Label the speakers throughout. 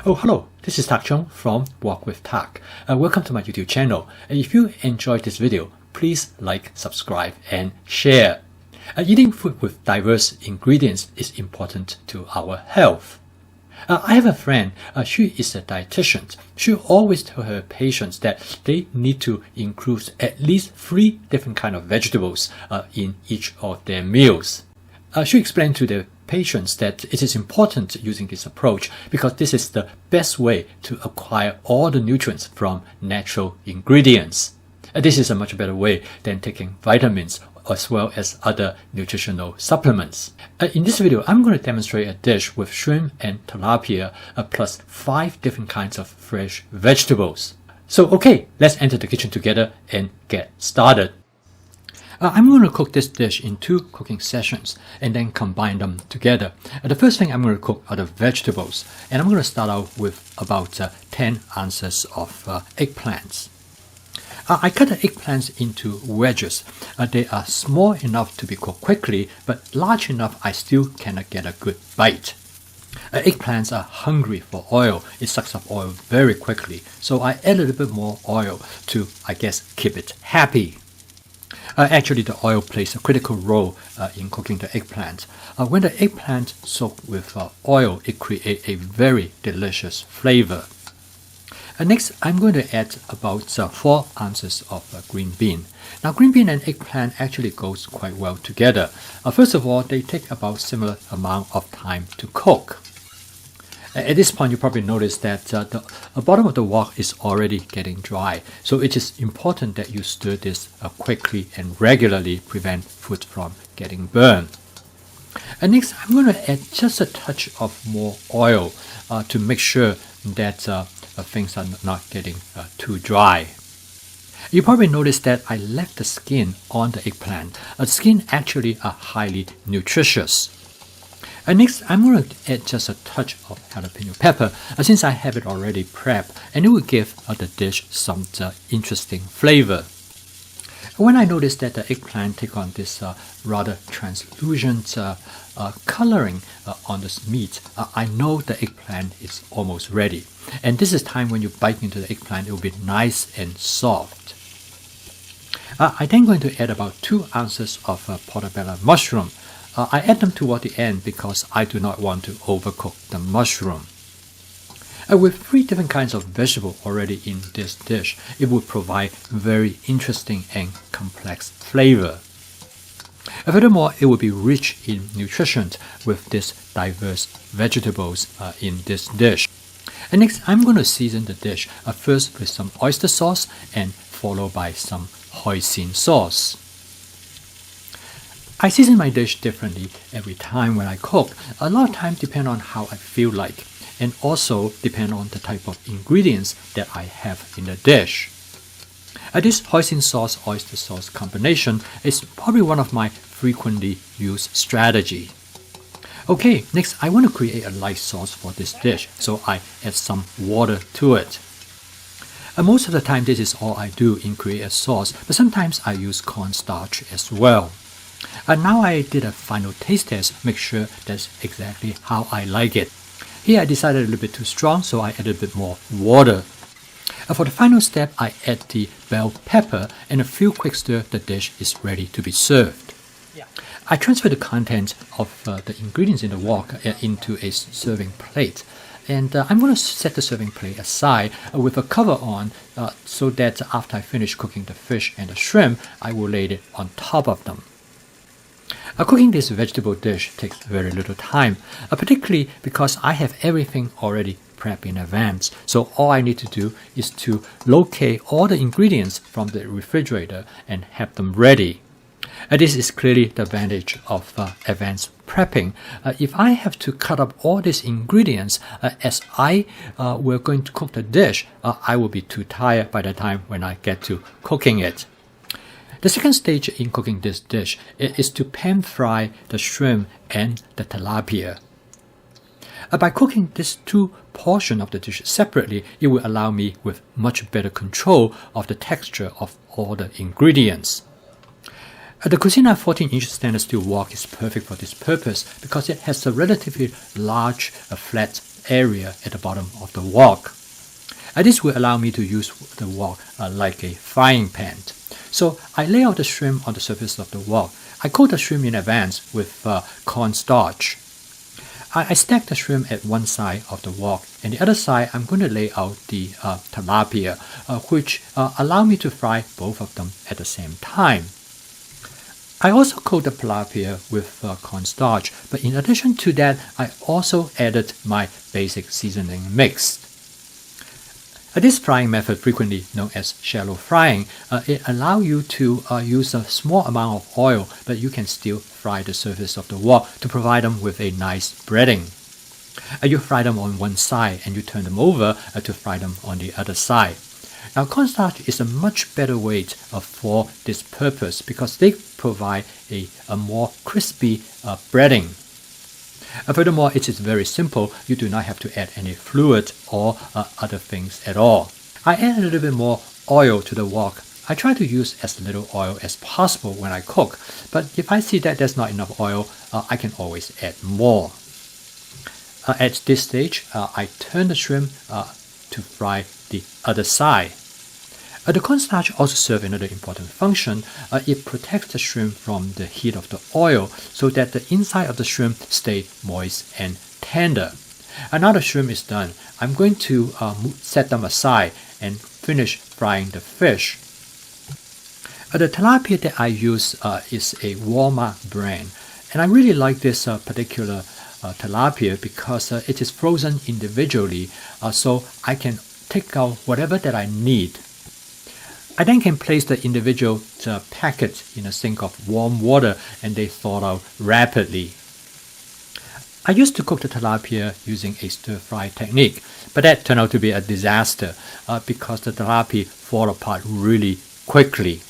Speaker 1: Oh, hello, this is Tak Chung from Walk with Tak. Welcome to my YouTube channel. If you enjoyed this video, please like, subscribe, and share. Eating food with diverse ingredients is important to our health. I have a friend, she is a dietitian. She always tells her patients that they need to include at least 3 different kinds of vegetables in each of their meals. She explained to the patients that it is important using this approach because this is the best way to acquire all the nutrients from natural ingredients. This is a much better way than taking vitamins as well as other nutritional supplements. In this video, I'm going to demonstrate a dish with shrimp and tilapia plus 5 different kinds of fresh vegetables. So okay, let's enter the kitchen together and get started. I'm going to cook this dish in 2 cooking sessions and then combine them together. The first thing I'm going to cook are the vegetables, and I'm going to start out with about 10 ounces of eggplants. I cut the eggplants into wedges. They are small enough to be cooked quickly, but large enough I still cannot get a good bite. Eggplants are hungry for oil. It sucks up oil very quickly, so I add a little bit more oil to, keep it happy. Actually, the oil plays a critical role in cooking the eggplant. When the eggplant soaks with oil, it creates a very delicious flavor. Next, I'm going to add about 4 ounces of green bean. Now, green bean and eggplant actually goes quite well together. First of all, they take about similar amount of time to cook. At this point, you probably noticed that the bottom of the wok is already getting dry. So it is important that you stir this quickly and regularly, prevent food from getting burned. And next, I'm going to add just a touch of more oil to make sure that things are not getting too dry. You probably noticed that I left the skin on the eggplant. The skin actually are highly nutritious. And next, I'm going to add just a touch of jalapeno pepper since I have it already prepped, and it will give the dish some interesting flavor. When I noticed that the eggplant take on this rather translucent coloring on this meat, I know the eggplant is almost ready. And this is time when you bite into the eggplant, it will be nice and soft. I'm then going to add about 2 ounces of portobello mushroom. I add them toward the end because I do not want to overcook the mushroom. With 3 different kinds of vegetable already in this dish, it will provide very interesting and complex flavor. Furthermore, it will be rich in nutrition with these diverse vegetables in this dish. And next, I'm going to season the dish first with some oyster sauce and followed by some hoisin sauce. I season my dish differently every time when I cook. A lot of times depend on how I feel like, and also depend on the type of ingredients that I have in the dish. This hoisin sauce oyster sauce combination is probably one of my frequently used strategy. Okay, next I want to create a light sauce for this dish, so I add some water to it. Most of the time this is all I do in create a sauce, but sometimes I use cornstarch as well. Now I did a final taste test, make sure that's exactly how I like it. Here I decided a little bit too strong, so I added a bit more water. For the final step, I add the bell pepper, and a few quick stir, the dish is ready to be served. I transfer the contents of the ingredients in the wok into a serving plate. And I'm going to set the serving plate aside with a cover on so that after I finish cooking the fish and the shrimp, I will lay it on top of them. Cooking this vegetable dish takes very little time, particularly because I have everything already prepped in advance. So all I need to do is to locate all the ingredients from the refrigerator and have them ready. This is clearly the advantage of advanced prepping. If I have to cut up all these ingredients as I were going to cook the dish, I will be too tired by the time when I get to cooking it. The second stage in cooking this dish is to pan fry the shrimp and the tilapia. By cooking these 2 portions of the dish separately, it will allow me with much better control of the texture of all the ingredients. The Cucina 14-inch stainless steel wok is perfect for this purpose because it has a relatively large flat area at the bottom of the wok. This will allow me to use the wok like a frying pan. So I lay out the shrimp on the surface of the wok. I coat the shrimp in advance with cornstarch. I stack the shrimp at one side of the wok, and the other side I'm going to lay out the tilapia, which allow me to fry both of them at the same time. I also coat the tilapia with cornstarch, but in addition to that, I also added my basic seasoning mix. This frying method, frequently known as shallow frying, it allows you to use a small amount of oil, but you can still fry the surface of the wok to provide them with a nice breading. You fry them on one side and you turn them over to fry them on the other side. Now, cornstarch is a much better way for this purpose because they provide a more crispy breading. Furthermore, it is very simple. You do not have to add any fluid or other things at all. I add a little bit more oil to the wok. I try to use as little oil as possible when I cook, but if I see that there's not enough oil, I can always add more. At this stage, I turn the shrimp to fry the other side. The cornstarch also serves another important function. It protects the shrimp from the heat of the oil so that the inside of the shrimp stays moist and tender. Now the shrimp is done. I'm going to set them aside and finish frying the fish. The tilapia that I use is a Walmart brand, and I really like this particular tilapia because it is frozen individually, so I can take out whatever that I need. I then can place the individual packets in a sink of warm water and they thaw out rapidly. I used to cook the tilapia using a stir-fry technique, but that turned out to be a disaster because the tilapia fall apart really quickly.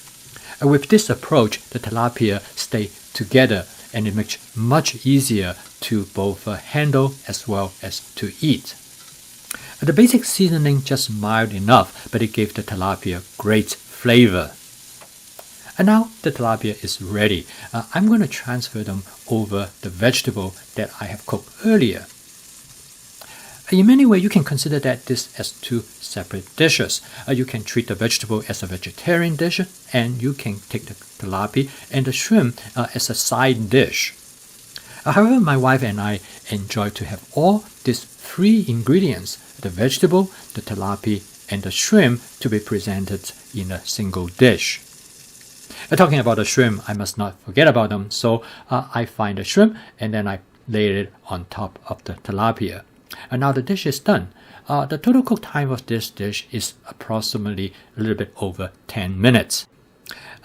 Speaker 1: With this approach, the tilapia stay together and it makes it much easier to both handle as well as to eat. The basic seasoning just mild enough, but it gave the tilapia great flavor. And now the tilapia is ready. I'm going to transfer them over the vegetable that I have cooked earlier. In many ways, you can consider that this as two separate dishes. You can treat the vegetable as a vegetarian dish, and you can take the tilapia and the shrimp as a side dish. However, my wife and I enjoy to have all these three ingredients, the vegetable, the tilapia, and the shrimp, to be presented in a single dish. Talking about the shrimp, I must not forget about them, so I find the shrimp and then I lay it on top of the tilapia. And now the dish is done. The total cook time of this dish is approximately a little bit over 10 minutes.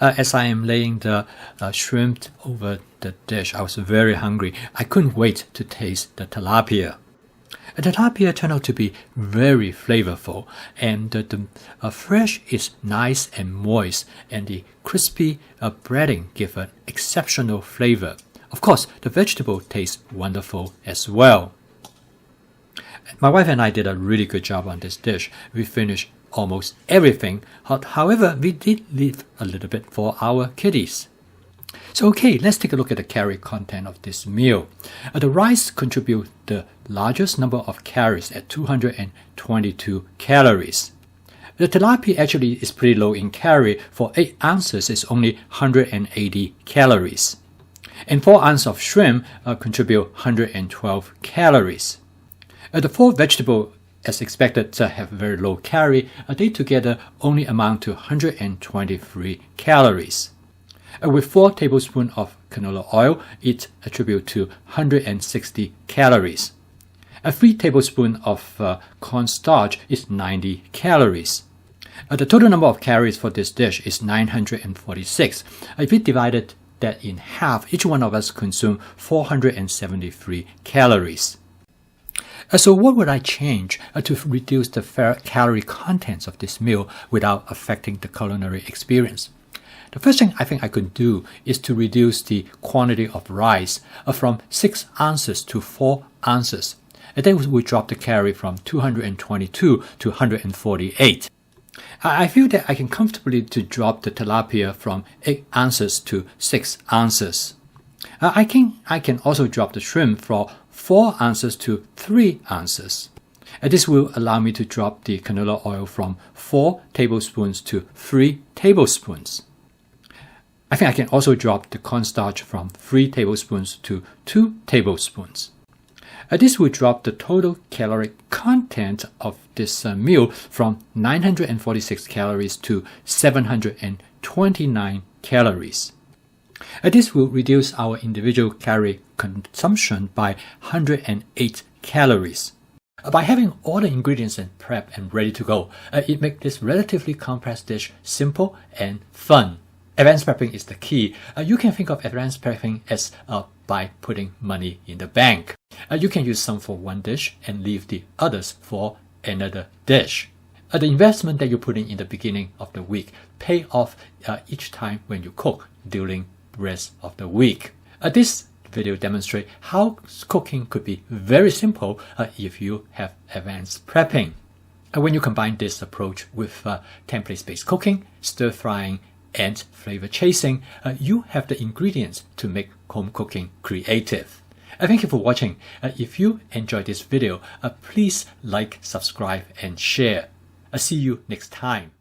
Speaker 1: As I am laying the shrimp over the dish, I was very hungry. I couldn't wait to taste the tilapia. The tilapia turned out to be very flavorful, and the flesh is nice and moist, and the crispy breading give an exceptional flavor. Of course, the vegetable tastes wonderful as well. My wife and I did a really good job on this dish. We finished almost everything. However, we did leave a little bit for our kiddies. So okay, let's take a look at the calorie content of this meal. The rice contributes the largest number of calories at 222 calories. The tilapia actually is pretty low in calorie. For 8 ounces, it's only 180 calories. And 4 ounces of shrimp contribute 112 calories. The 4 vegetables, as expected, have very low calorie. They together only amount to 123 calories. With 4 tablespoons of canola oil, it attributes to 160 calories. 3 tablespoons of cornstarch is 90 calories. The total number of calories for this dish is 946. If we divided that in half, each one of us consume 473 calories. So what would I change to reduce the calorie contents of this meal without affecting the culinary experience? The first thing I think I could do is to reduce the quantity of rice from 6 ounces to 4 ounces. And then we drop the calorie from 222 to 148. I feel that I can comfortably to drop the tilapia from 8 ounces to 6 ounces. I can also drop the shrimp from 4 ounces to 3 ounces. This will allow me to drop the canola oil from 4 tablespoons to 3 tablespoons. I think I can also drop the cornstarch from 3 tablespoons to 2 tablespoons. This will drop the total caloric content of this meal from 946 calories to 729 calories. This will reduce our individual calorie consumption by 108 calories. By having all the ingredients in prep and ready to go, it makes this relatively complex dish simple and fun. Advanced prepping is the key. You can think of advanced prepping as by putting money in the bank. You can use some for one dish and leave the others for another dish. The investment that you put in the beginning of the week pay off each time when you cook during the rest of the week. This video demonstrates how cooking could be very simple if you have advanced prepping. When you combine this approach with template-based cooking, stir-frying, and flavor chasing, you have the ingredients to make home cooking creative. Thank you for watching. If you enjoyed this video, please like, subscribe, and share. See you next time.